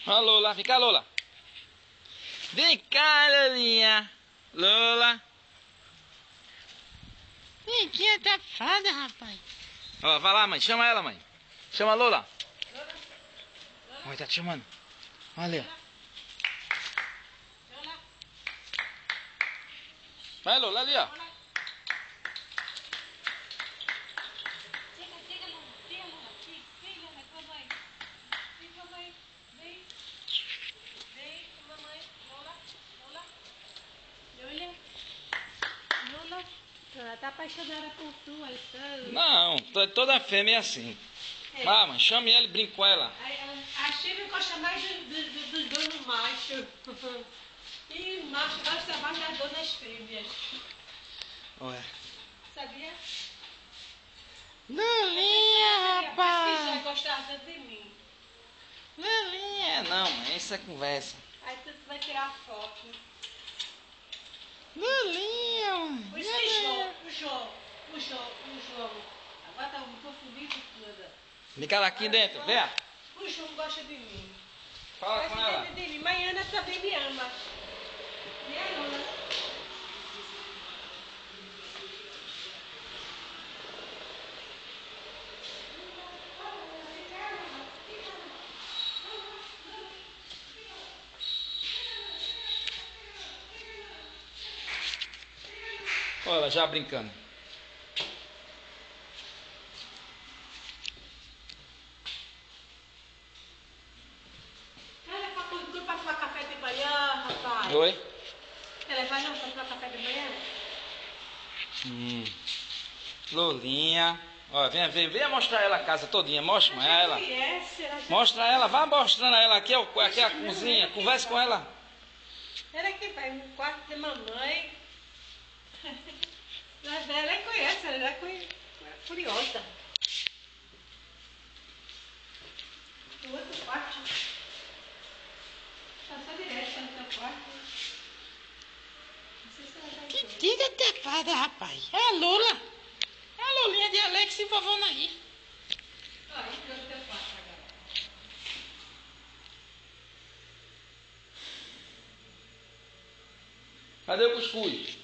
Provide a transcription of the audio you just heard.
Ó, Lola, vem cá, Lola. Vem cá, Lolinha. Lola. Vem aqui, safada, rapaz. Ó, vai lá, mãe. Chama ela, mãe. Chama a Lola. Olha, tá te chamando. Olha ali, ó. Vai, Lola, ali, ó. Ela tá apaixonada por tu, Alessandro. Não, toda fêmea é assim. É. Vá, mãe, chame ela e brinque com ela. A fêmea gosta mais dos donos machos. E o macho gosta mais das donas fêmeas. Ué. Sabia? Lolinha, Você rapaz. já gostava de mim. Lolinha, não, mãe, isso é conversa. Aí tu vai tirar foto. Lolinha, mãe. O João. Agora tá me confundindo tudo. Vem cá lá aqui dentro, vem. O João gosta de mim. Fala com ela. De mim. Maiana também me ama. Me ama. Olha ela já brincando. Ela vai para tomar café de manhã, rapaz. Oi? Ela vai não para tomar café de manhã? Lolinha. Ó, venha mostrar ela a casa todinha. Mostra ela. Conhece, Mostra ela, vá mostrando a ela aqui, aqui é a cozinha. Converse com ela. Ela que vai no quarto de mamãe. Ela conhece, ela é curiosa. O outro quarto. Passou direto no teu quarto. Não sei se ela vai Que tira tapada, rapaz. É a Lola. É a Lolinha de Alex e vovó Naí. Ó, entrou no teu quarto agora. Cadê o cuscuz?